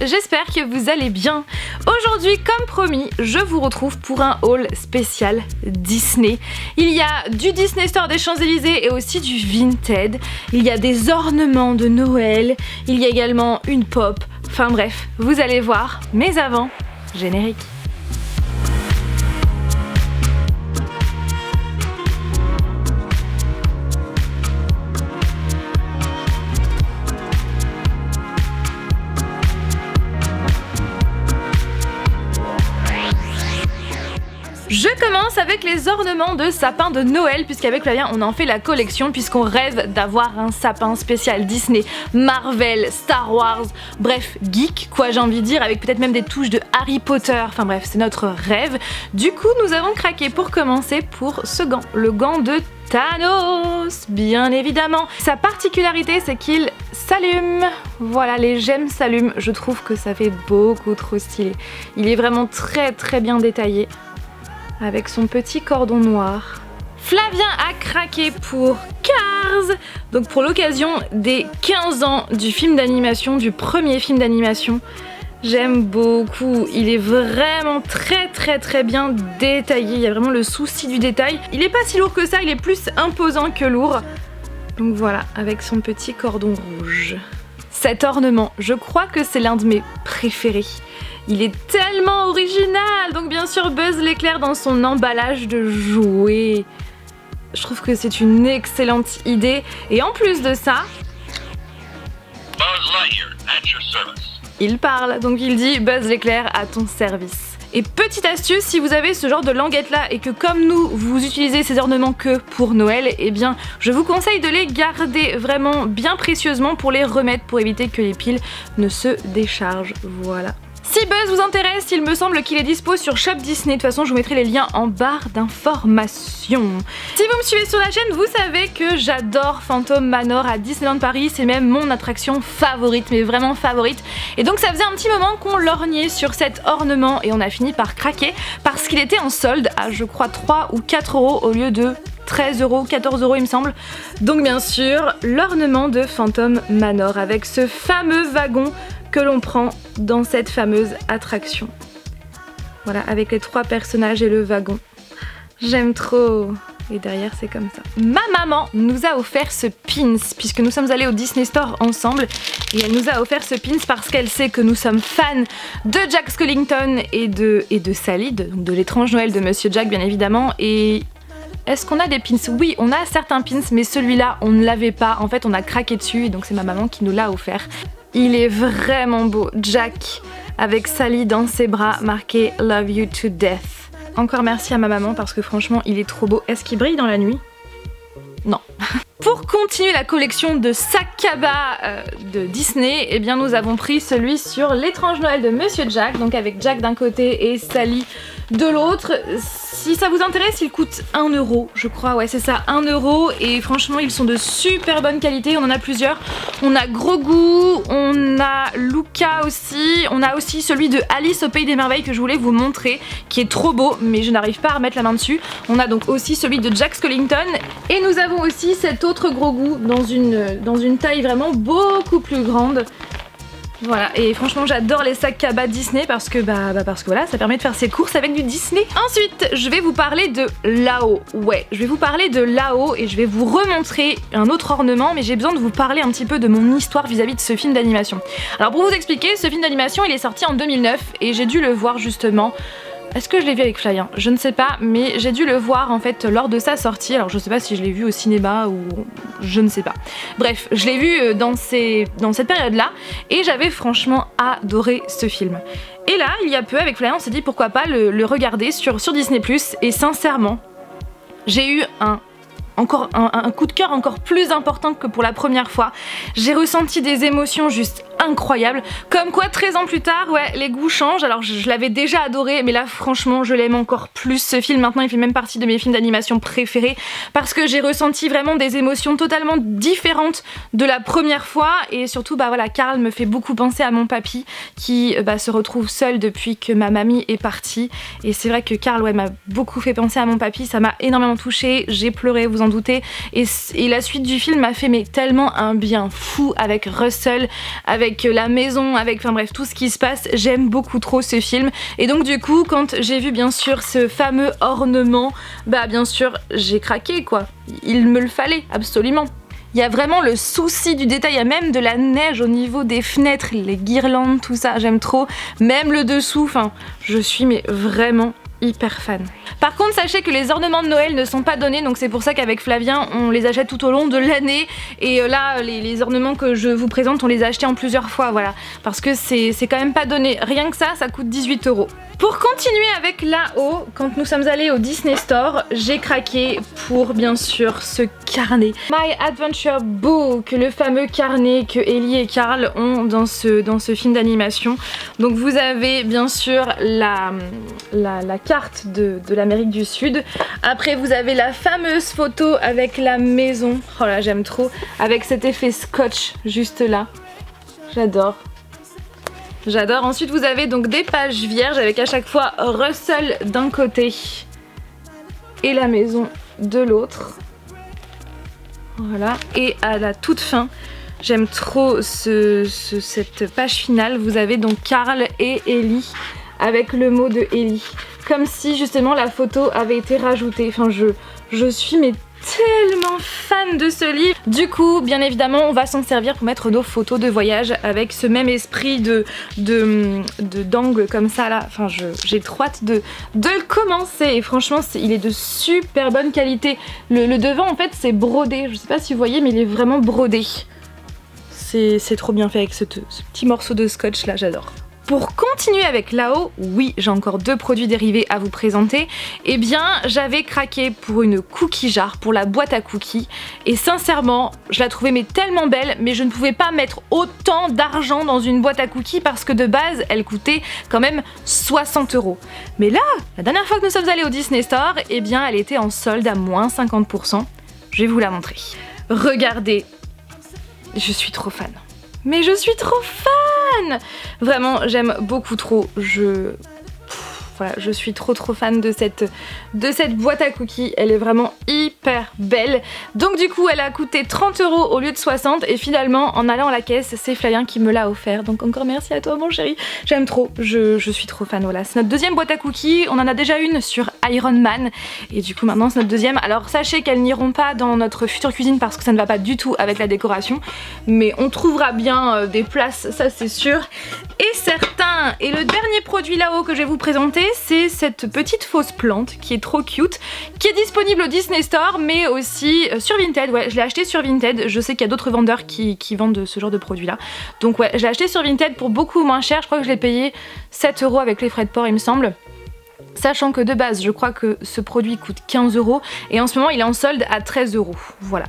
j'espère que vous allez bien. Aujourd'hui, comme promis, je vous retrouve pour un haul spécial Disney. Il y a du Disney Store des Champs-Élysées et aussi du Vinted. Il y a des ornements de Noël, il y a également une pop. Enfin bref, vous allez voir, mais avant, générique. Je commence avec les ornements de sapin de Noël, puisqu'avec Flavien on en fait la collection, puisqu'on rêve d'avoir un sapin spécial Disney, Marvel, Star Wars, bref, geek quoi j'ai envie de dire, avec peut-être même des touches de Harry Potter, enfin bref, c'est notre rêve. Du coup nous avons craqué pour commencer pour ce gant, le gant de Thanos, bien évidemment. Sa particularité c'est qu'il s'allume, voilà, les gemmes s'allument, je trouve que ça fait beaucoup trop stylé. Il est vraiment très bien détaillé, avec son petit cordon noir. Flavien a craqué pour Cars, donc pour l'occasion des 15 ans du film d'animation, du premier film d'animation. J'aime beaucoup, il est vraiment très bien détaillé, il y a vraiment le souci du détail. Il est pas si lourd que ça, il est plus imposant que lourd. Donc voilà, avec son petit cordon rouge. Cet ornement, je crois que c'est l'un de mes préférés. Il est tellement original, donc bien sûr Buzz l'éclair dans son emballage de jouets. Je trouve que c'est une excellente idée, et en plus de ça, Buzz Lightyear, at your service. Il parle, donc il dit Buzz l'éclair à ton service. Et petite astuce, si vous avez ce genre de languette là et que comme nous, vous utilisez ces ornements que pour Noël, eh bien je vous conseille de les garder vraiment bien précieusement pour les remettre, pour éviter que les piles ne se déchargent, voilà. Si Buzz vous intéresse, il me semble qu'il est dispo sur Shop Disney. De toute façon, je vous mettrai les liens en barre d'information. Si vous me suivez sur la chaîne, vous savez que j'adore Phantom Manor à Disneyland Paris. C'est même mon attraction favorite, mais vraiment favorite. Et donc ça faisait un petit moment qu'on lorgnait sur cet ornement et on a fini par craquer parce qu'il était en solde à, je crois, 3 ou 4 euros au lieu de 13 euros, 14 euros il me semble. Donc bien sûr, l'ornement de Phantom Manor avec ce fameux wagon que l'on prend dans cette fameuse attraction. Voilà, avec les 3 personnages et le wagon. J'aime trop. Et derrière c'est comme ça. Ma maman nous a offert ce pins puisque nous sommes allés au Disney Store ensemble et elle nous a offert ce pins parce qu'elle sait que nous sommes fans de Jack Skellington et de Sally, de l'étrange Noël de Monsieur Jack bien évidemment. Et est-ce qu'on a des pins? Oui, on a certains pins, mais celui-là on ne l'avait pas. En fait on a craqué dessus et donc c'est ma maman qui nous l'a offert. Il est vraiment beau, Jack avec Sally dans ses bras, marqué Love You to Death. Encore merci à ma maman parce que franchement il est trop beau. Est-ce qu'il brille dans la nuit? Non. Pour continuer la collection de sacs à bas de Disney, eh bien nous avons pris celui sur l'étrange Noël de Monsieur Jack, donc avec Jack d'un côté et Sally de l'autre. Si ça vous intéresse, il coûte 1 euro, je crois, ouais c'est ça, 1 euro, et franchement ils sont de super bonne qualité, on en a plusieurs. On a Grogu, on a Luca aussi, on a aussi celui de Alice au Pays des Merveilles que je voulais vous montrer, qui est trop beau, mais je n'arrive pas à remettre la main dessus. On a donc aussi celui de Jack Skellington, et nous avons aussi cet autre Grogu dans une taille vraiment beaucoup plus grande. Voilà, et franchement j'adore les sacs à bas Disney parce que voilà, ça permet de faire ses courses avec du Disney. Ensuite, je vais vous parler de Lao. Ouais, je vais vous parler de Lao et je vais vous remontrer un autre ornement, mais j'ai besoin de vous parler un petit peu de mon histoire vis-à-vis de ce film d'animation. Alors pour vous expliquer, ce film d'animation il est sorti en 2009 et j'ai dû le voir justement. Est-ce que je l'ai vu avec Flavien? Je ne sais pas, mais j'ai dû le voir en fait lors de sa sortie. Alors je sais pas si je l'ai vu au cinéma ou je ne sais pas. Bref, je l'ai vu dans cette période-là et j'avais franchement adoré ce film. Et là, il y a peu, avec Flavien, on s'est dit pourquoi pas le regarder sur Disney+. Et sincèrement, j'ai eu un coup de cœur encore plus important que pour la première fois. J'ai ressenti des émotions juste incroyables. Comme quoi 13 ans plus tard, ouais, les goûts changent. Alors je l'avais déjà adoré, mais là franchement je l'aime encore plus ce film. Maintenant il fait même partie de mes films d'animation préférés parce que j'ai ressenti vraiment des émotions totalement différentes de la première fois. Et surtout bah voilà, Carl me fait beaucoup penser à mon papy qui se retrouve seul depuis que ma mamie est partie. Et c'est vrai que Carl m'a beaucoup fait penser à mon papy, ça m'a énormément touchée, j'ai pleuré, vous en doutez. Et la suite du film m'a fait tellement un bien fou avec Russell, avec avec la maison, avec enfin bref tout ce qui se passe. J'aime beaucoup trop ce film et donc du coup quand j'ai vu bien sûr ce fameux ornement, bah bien sûr j'ai craqué quoi, il me le fallait absolument. Il y a vraiment le souci du détail, il y a même de la neige au niveau des fenêtres, les guirlandes, tout ça, j'aime trop. Même le dessous, enfin, je suis mais vraiment hyper fan. Par contre, sachez que les ornements de Noël ne sont pas donnés, donc c'est pour ça qu'avec Flavien, on les achète tout au long de l'année. Et là, les ornements que je vous présente, on les a achetés en plusieurs fois, voilà. Parce que c'est quand même pas donné. Rien que ça coûte 18 €. Pour continuer avec là-haut, quand nous sommes allés au Disney Store, j'ai craqué pour bien sûr ce carnet. My Adventure Book, le fameux carnet que Ellie et Carl ont dans ce film d'animation. Donc vous avez bien sûr la carte de l'Amérique du Sud. Après vous avez la fameuse photo avec la maison. Oh là j'aime trop. Avec cet effet scotch juste là. J'adore. J'adore. Ensuite vous avez donc des pages vierges avec à chaque fois Russell d'un côté et la maison de l'autre. Voilà. Et à la toute fin, j'aime trop cette page finale. Vous avez donc Carl et Ellie avec le mot de Ellie. Comme si justement la photo avait été rajoutée. Enfin je suis mais tellement fan de ce livre. Du coup, bien évidemment, on va s'en servir pour mettre nos photos de voyage avec ce même esprit d'angle comme ça là. Enfin, j'ai trop hâte de le commencer. Et franchement, il est de super bonne qualité. Le devant, en fait, c'est brodé. Je sais pas si vous voyez, mais il est vraiment brodé. C'est trop bien fait avec ce petit morceau de scotch là, j'adore. Pour continuer avec là-haut, oui, j'ai encore 2 produits dérivés à vous présenter. Eh bien, j'avais craqué pour une cookie jar, pour la boîte à cookies. Et sincèrement, je la trouvais mais tellement belle, mais je ne pouvais pas mettre autant d'argent dans une boîte à cookies parce que de base, elle coûtait quand même 60 €. Mais là, la dernière fois que nous sommes allés au Disney Store, eh bien, elle était en solde à moins 50%. Je vais vous la montrer. Regardez, je suis trop fan. Mais je suis trop fan! Vraiment, j'aime beaucoup trop. Voilà, je suis trop fan de cette boîte à cookies. Elle est vraiment hyper belle. Donc du coup, elle a coûté 30 € au lieu de 60. Et finalement, en allant à la caisse, c'est Flavien qui me l'a offert. Donc encore merci à toi, mon chéri. J'aime trop. Je suis trop fan. Voilà, c'est notre deuxième boîte à cookies. On en a déjà une sur Iron Man. Et du coup, maintenant, c'est notre deuxième. Alors sachez qu'elles n'iront pas dans notre future cuisine parce que ça ne va pas du tout avec la décoration. Mais on trouvera bien des places, ça c'est sûr. Et certain. Et le dernier produit là-haut que je vais vous présenter, c'est cette petite fausse plante qui est trop cute, qui est disponible au Disney Store mais aussi sur Vinted. Ouais, je l'ai acheté sur Vinted. Je sais qu'il y a d'autres vendeurs qui vendent ce genre de produit là. Donc ouais, je l'ai acheté sur Vinted pour beaucoup moins cher. Je crois que je l'ai payé 7 € avec les frais de port il me semble. Sachant que de base je crois que ce produit coûte 15 € et en ce moment il est en solde à 13 €. Voilà.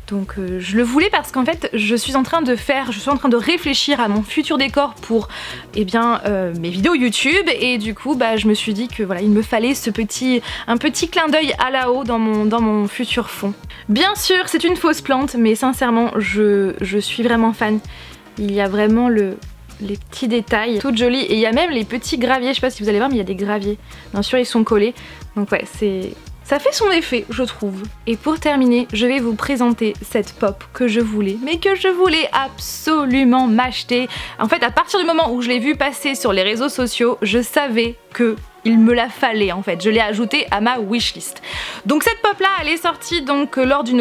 Donc je le voulais parce qu'en fait je suis en train de réfléchir à mon futur décor pour mes vidéos YouTube et du coup je me suis dit que voilà il me fallait un petit clin d'œil à là-haut dans mon futur fond. Bien sûr c'est une fausse plante mais sincèrement je suis vraiment fan. Il y a vraiment les petits détails, toutes jolies et il y a même les petits graviers, je sais pas si vous allez voir mais il y a des graviers. Bien sûr ils sont collés donc ouais ça fait son effet, je trouve. Et pour terminer, je vais vous présenter cette pop que je voulais absolument m'acheter. En fait, à partir du moment où je l'ai vue passer sur les réseaux sociaux, je savais que il me la fallait en fait, je l'ai ajoutée à ma wishlist. Donc cette pop là elle est sortie donc lors de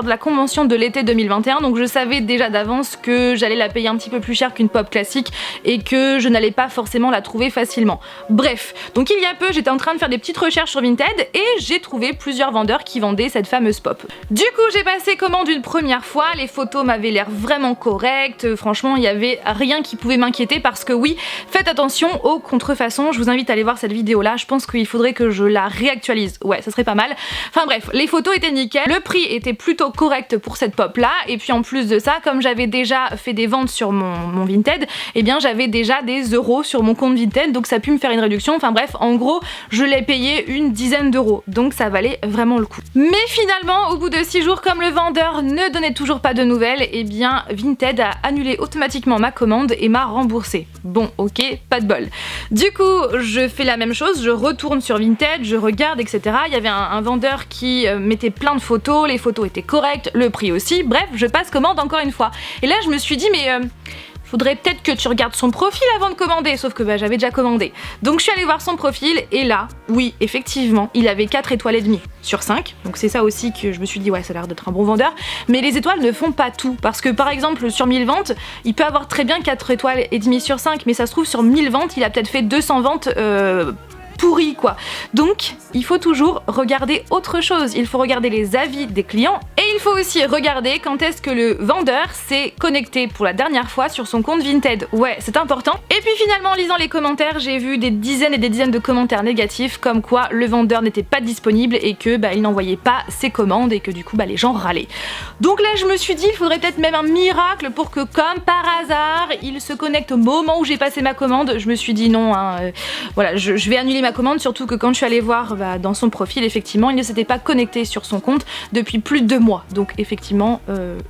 la convention de l'été 2021, donc je savais déjà d'avance que j'allais la payer un petit peu plus cher qu'une pop classique et que je n'allais pas forcément la trouver facilement. Bref, donc il y a peu j'étais en train de faire des petites recherches sur Vinted et j'ai trouvé plusieurs vendeurs qui vendaient cette fameuse pop. Du coup j'ai passé commande une première fois, les photos m'avaient l'air vraiment correctes, franchement il n'y avait rien qui pouvait m'inquiéter parce que oui, faites attention aux contrefaçons, je vous invite à aller voir cette vidéo là, je pense qu'il faudrait que je la réactualise, ouais ça serait pas mal. Enfin bref, les photos étaient nickel, le prix était plutôt correct pour cette pop là et puis en plus de ça, comme j'avais déjà fait des ventes sur mon Vinted, eh bien j'avais déjà des euros sur mon compte Vinted donc ça a pu me faire une réduction, enfin bref en gros je l'ai payé une dizaine d'euros donc ça valait vraiment le coup. Mais finalement au bout de 6 jours comme le vendeur ne donnait toujours pas de nouvelles, eh bien Vinted a annulé automatiquement ma commande et m'a remboursé. Bon ok, pas de bol. Du coup je fais la même chose, je retourne sur Vinted, je regarde etc. Il y avait un vendeur qui mettait plein de photos, les photos étaient correctes, le prix aussi, bref je passe commande encore une fois. Et là je me suis dit mais faudrait peut-être que tu regardes son profil avant de commander, sauf que bah, j'avais déjà commandé. Donc je suis allée voir son profil et là, oui, effectivement, il avait 4 étoiles et demie sur 5. Donc c'est ça aussi que je me suis dit, ouais, ça a l'air d'être un bon vendeur. Mais les étoiles ne font pas tout, parce que par exemple, sur 1000 ventes, il peut avoir très bien 4 étoiles et demie sur 5, mais ça se trouve sur 1000 ventes, il a peut-être fait 200 ventes pourri quoi. Donc il faut toujours regarder autre chose, il faut regarder les avis des clients et il faut aussi regarder quand est-ce que le vendeur s'est connecté pour la dernière fois sur son compte Vinted. Ouais, c'est important. Et puis finalement en lisant les commentaires, j'ai vu des dizaines et des dizaines de commentaires négatifs comme quoi le vendeur n'était pas disponible et que bah, il n'envoyait pas ses commandes et que du coup bah, les gens râlaient. Donc là je me suis dit il faudrait peut-être même un miracle pour que comme par hasard il se connecte au moment où j'ai passé ma commande. Je me suis dit non, voilà, je vais annuler ma commande, surtout que quand je suis allée voir bah, dans son profil, effectivement, il ne s'était pas connecté sur son compte depuis plus de 2 mois. Donc effectivement,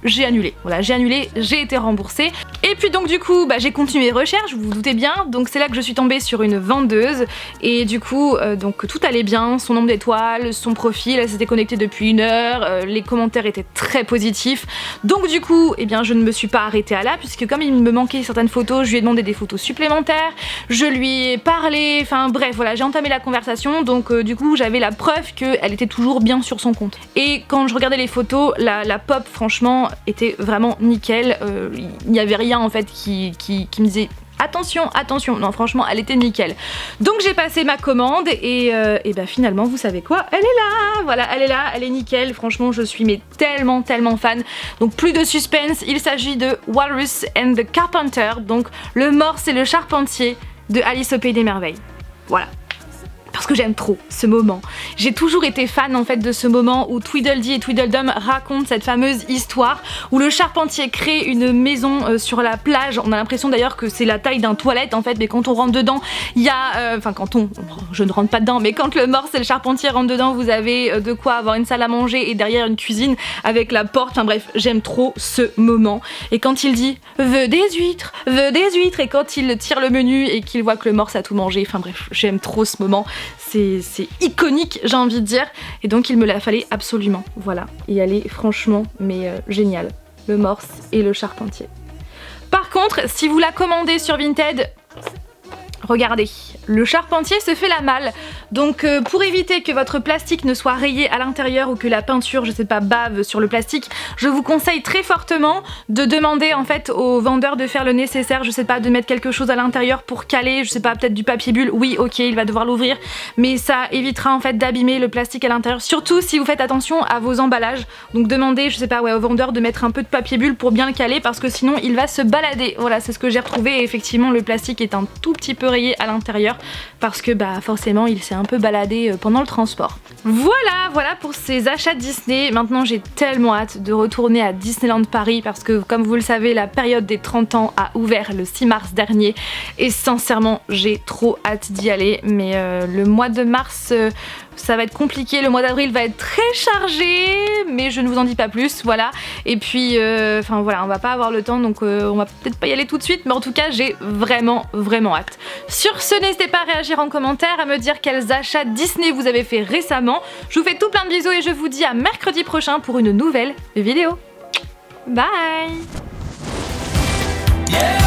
j'ai annulé. Voilà, j'ai annulé, j'ai été remboursée. Et puis donc du coup, bah, j'ai continué les recherches, vous vous doutez bien. Donc c'est là que je suis tombée sur une vendeuse. Et du coup, donc tout allait bien, son nombre d'étoiles, son profil, elle s'était connectée depuis 1 heure, les commentaires étaient très positifs. Donc du coup, eh bien, je ne me suis pas arrêtée à là, puisque comme il me manquait certaines photos, je lui ai demandé des photos supplémentaires, je lui ai parlé, enfin bref, voilà, j'ai entamé la conversation, donc du coup j'avais la preuve qu'elle était toujours bien sur son compte. Et quand je regardais les photos, la pop franchement était vraiment nickel, il n'y avait rien en fait qui me disait attention, attention, non franchement elle était nickel. Donc j'ai passé ma commande et bah finalement vous savez quoi, elle est là, voilà elle est là, elle est nickel, franchement je suis mais tellement fan. Donc plus de suspense, il s'agit de Walrus and the Carpenter, donc le morse et le charpentier de Alice au Pays des Merveilles. Voilà. Parce que j'aime trop ce moment. J'ai toujours été fan en fait de ce moment où Tweedledee et Tweedledum racontent cette fameuse histoire où le charpentier crée une maison sur la plage. On a l'impression d'ailleurs que c'est la taille d'un toilette en fait, mais quand on rentre dedans, il y a... Enfin je ne rentre pas dedans, mais quand le morse et le charpentier rentrent dedans, vous avez de quoi avoir une salle à manger et derrière une cuisine avec la porte. Enfin bref, j'aime trop ce moment. Et quand il dit « veux des huîtres », et quand il tire le menu et qu'il voit que le morse a tout mangé, enfin bref, j'aime trop ce moment. C'est iconique, j'ai envie de dire, et donc il me la fallait absolument, voilà, et elle est franchement mais géniale, le morse et le charpentier. Par contre, si vous la commandez sur Vinted, regardez, le charpentier se fait la malle, donc pour éviter que votre plastique ne soit rayé à l'intérieur ou que la peinture, je sais pas, bave sur le plastique, je vous conseille très fortement de demander en fait au vendeur de faire le nécessaire, je sais pas, de mettre quelque chose à l'intérieur pour caler, je sais pas, peut-être du papier bulle, oui ok, il va devoir l'ouvrir, mais ça évitera en fait d'abîmer le plastique à l'intérieur, surtout si vous faites attention à vos emballages, donc demandez, je sais pas, ouais, au vendeur de mettre un peu de papier bulle pour bien le caler, parce que sinon il va se balader, voilà, c'est ce que j'ai retrouvé, et effectivement le plastique est un tout petit peu rayé à l'intérieur, parce que bah forcément il s'est un peu baladé pendant le transport. Voilà pour ces achats Disney. Maintenant j'ai tellement hâte de retourner à Disneyland Paris parce que comme vous le savez la période des 30 ans a ouvert le 6 mars dernier et sincèrement j'ai trop hâte d'y aller, mais le mois de mars ça va être compliqué, le mois d'avril va être très chargé, mais je ne vous en dis pas plus, voilà. Et puis, enfin voilà, on va pas avoir le temps, donc on va peut-être pas y aller tout de suite, mais en tout cas, j'ai vraiment hâte. Sur ce, n'hésitez pas à réagir en commentaire, à me dire quels achats Disney vous avez fait récemment. Je vous fais tout plein de bisous et je vous dis à mercredi prochain pour une nouvelle vidéo. Bye! Yeah.